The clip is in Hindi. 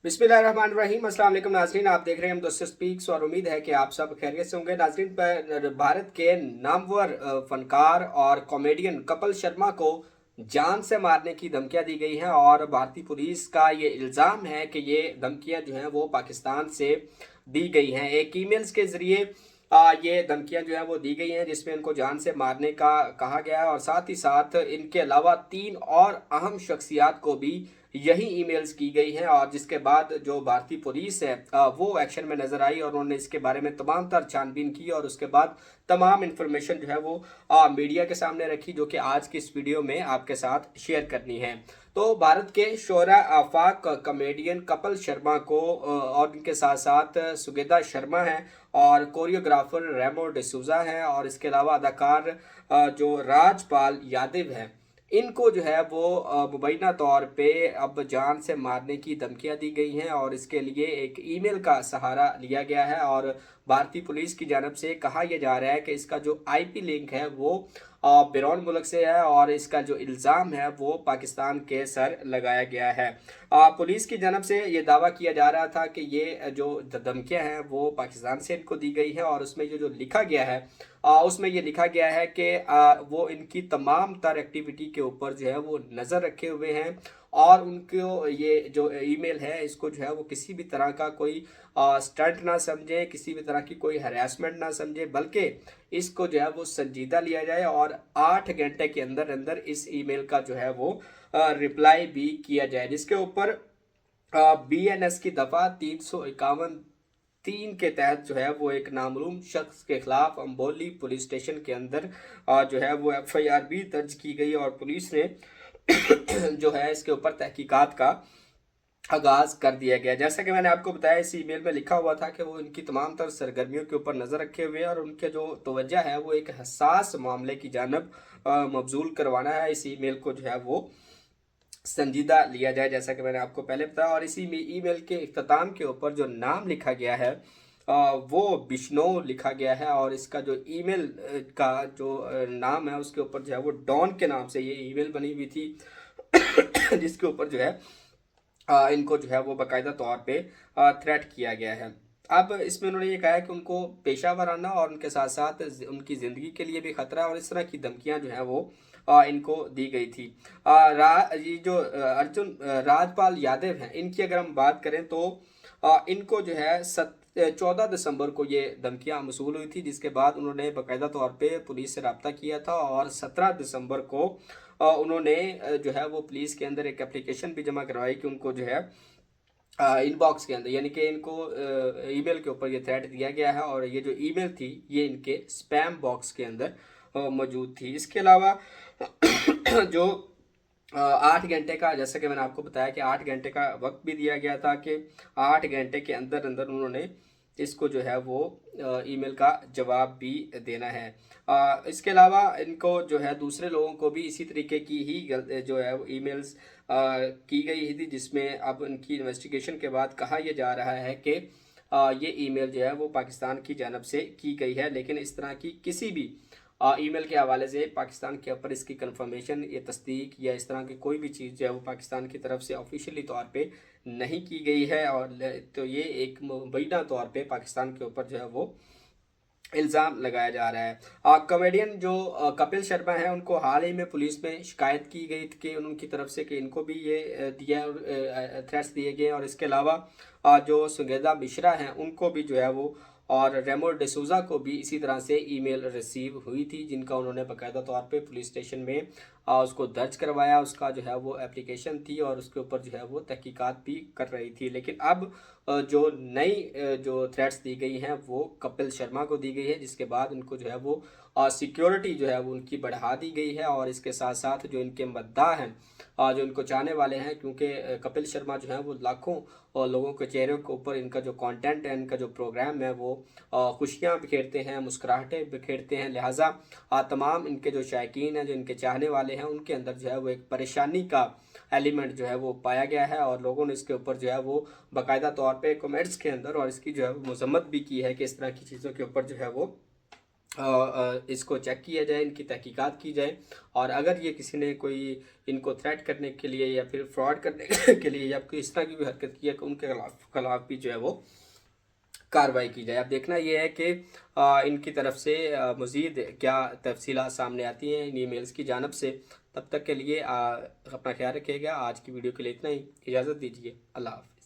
बिस्मिल्लाहिर्रहमानिर्रहीम। अस्सलाम वालेकुम नाज़रीन, आप देख रहे हैं हम दोस्त स्पीक्स और उम्मीद है कि आप सब खैरियत से होंगे। नाज़रीन, भारत के नामवर फनकार और कॉमेडियन कपिल शर्मा को जान से मारने की धमकियां दी गई हैं और भारतीय पुलिस का ये इल्ज़ाम है कि ये धमकियां जो हैं वो पाकिस्तान से दी गई हैं। एक ईमेल्स के ज़रिए ये धमकियां जो है वो दी गई हैं जिसमें इनको जान से मारने का कहा गया है और साथ ही साथ इनके अलावा 3 और अहम शख्सियात को भी यही ईमेल्स की गई हैं और जिसके बाद जो भारतीय पुलिस है वो एक्शन में नजर आई और उन्होंने इसके बारे में तमाम तर छानबीन की और उसके बाद तमाम इन्फॉर्मेशन जो है वो मीडिया के सामने रखी, जो कि आज की इस वीडियो में आपके साथ शेयर करनी है। तो भारत के शोरा आफाक कॉमेडियन कपिल शर्मा को और इनके साथ साथ सुगेदा शर्मा है और कोरियोग्राफर रेमो डिसूजा है और इसके अलावा अदाकार जो राजपाल यादव है, इनको जो है वो मुबैना तौर पे अब जान से मारने की धमकियां दी गई हैं और इसके लिए एक ईमेल का सहारा लिया गया है और भारतीय पुलिस की जानब से कहा यह जा रहा है कि इसका जो आईपी लिंक है वो बिरौन मुल्क से है और इसका जो इल्ज़ाम है वो पाकिस्तान के सर लगाया गया है। पुलिस की जानब से ये दावा किया जा रहा था कि ये जो धमकियां हैं वो पाकिस्तान से इनको दी गई है और उसमें जो लिखा गया है उसमें ये लिखा गया है कि वो इनकी तमाम तर एक्टिविटी के ऊपर जो है वो नज़र रखे हुए हैं और उनको ये जो ईमेल है इसको जो है वो किसी भी तरह का कोई स्टंट ना समझे, किसी भी तरह की कोई हरासमेंट ना समझे, बल्कि इसको जो है वो संजीदा लिया जाए और 8 घंटे के अंदर अंदर इस ईमेल का जो है वो रिप्लाई भी किया जाए, जिसके ऊपर बीएनएस की दफ़ा 351(3) के तहत जो है वो एक नामरूम शख्स के खिलाफ अम्बोली पुलिस स्टेशन के अंदर जो है वो एफआईआर भी दर्ज की गई और पुलिस ने जो है इसके ऊपर तहकीकात का आगाज कर दिया गया। जैसा कि मैंने आपको बताया, इस ईमेल में लिखा हुआ था कि वो इनकी तमाम तर सरगर्मियों के ऊपर नज़र रखे हुए हैं और उनके जो तवज्जो है वो एक हसास मामले की जानब मबजूल करवाना है। इस ईमेल को जो है वो संजीदा लिया जाए, जैसा कि मैंने आपको पहले बताया। और इसी में ईमेल के इख्तिताम के ऊपर जो नाम लिखा गया है वो बिश्नो लिखा गया है और इसका जो ईमेल का जो नाम है उसके ऊपर जो है वो डॉन के नाम से ये ईमेल बनी हुई थी जिसके ऊपर जो है इनको जो है वो बाकायदा तौर पे थ्रेट किया गया है। अब इसमें उन्होंने ये कहा है कि उनको पेशा वराना और उनके साथ साथ उनकी ज़िंदगी के लिए भी खतरा और इस तरह की धमकियां जो है वो इनको दी गई थी। ये जो अर्जुन राजपाल यादव हैं, इनकी अगर हम बात करें तो इनको जो है 14 दिसंबर को ये धमकियां मसूल हुई थी, जिसके बाद उन्होंने बाकायदा तौर पे पुलिस से रब्ता किया था और 17 दिसंबर को उन्होंने जो है वो पुलिस के अंदर एक एप्लीकेशन भी जमा करवाई कि उनको जो है इनबॉक्स के अंदर, यानी कि इनको ईमेल के ऊपर ये थ्रेट दिया गया है और ये जो ईमेल थी ये इनके स्पैम बॉक्स के अंदर मौजूद थी। इसके अलावा जो 8 घंटे का, जैसा कि मैंने आपको बताया कि 8 घंटे का वक्त भी दिया गया था कि 8 घंटे के अंदर अंदर उन्होंने इसको जो है वो ईमेल का जवाब भी देना है। इसके अलावा इनको जो है दूसरे लोगों को भी इसी तरीके की ही जो है वो ईमेल्स की गई थी, जिसमें अब इनकी इन्वेस्टिगेशन के बाद कहा यह जा रहा है कि ये ईमेल जो है वो पाकिस्तान की जानब से की गई है, लेकिन इस तरह की किसी भी ईमेल के हवाले से पाकिस्तान के ऊपर इसकी कंफर्मेशन या तस्दीक या इस तरह की कोई भी चीज़ जो है वो पाकिस्तान की तरफ से ऑफिशियली तौर पे नहीं की गई है और तो ये एक मुबैना तौर पे पाकिस्तान के ऊपर जो है वो इल्ज़ाम लगाया जा रहा है। कॉमेडियन जो कपिल शर्मा है, उनको हाल ही में पुलिस में शिकायत की गई थी कि उनकी तरफ से कि इनको भी ये दिया और थ्रेट्स दिए गए और इसके अलावा जो सुगेदा मिश्रा हैं उनको भी जो है वो और रेमो डिसूजा को भी इसी तरह से ईमेल रिसीव हुई थी, जिनका उन्होंने बाकायदा तौर पे पुलिस स्टेशन में उसको दर्ज करवाया। उसका जो है वो एप्लीकेशन थी और उसके ऊपर जो है वो तहकीकात भी कर रही थी। लेकिन अब जो नई जो थ्रेट्स दी गई हैं वो कपिल शर्मा को दी गई है, जिसके बाद उनको जो है वो सिक्योरिटी जो है वो उनकी बढ़ा दी गई है और इसके साथ साथ जो इनके मद्दाह हैं, जो इनको चाहने वाले हैं, क्योंकि कपिल शर्मा जो है वो लाखों और लोगों के चेहरों के ऊपर इनका जो कंटेंट है, इनका जो प्रोग्राम है वो खुशियाँ बिखेरते हैं, मुस्कुराहटें बिखेरते हैं, लिहाजा तमाम इनके जो शायकीन हैं, जो इनके चाहने वाले हैं, उनके अंदर जो है वो एक परेशानी का एलिमेंट जो है वो पाया गया है और लोगों ने इसके ऊपर जो है वो बाकायदा तौर पे कमेंट्स के अंदर और इसकी जो है वो मजम्मत भी की है कि इस तरह की चीज़ों के ऊपर जो है वो इसको चेक किया जाए, इनकी तहकीकात की जाए, और अगर ये किसी ने कोई इनको थ्रेट करने के लिए या फिर फ्रॉड करने के लिए या कोई इस तरह की भी हरकत की है, उनके खिलाफ भी जो है वो कार्रवाई की जाए। अब देखना ये है कि इनकी तरफ से मज़ीद क्या तफसीलात सामने आती हैं इन ईमेल्स की जानिब से। तब तक के लिए अपना ख्याल रखिएगा। आज की वीडियो के लिए इतना ही, इजाज़त दीजिए। अल्लाह हाफ़िज़।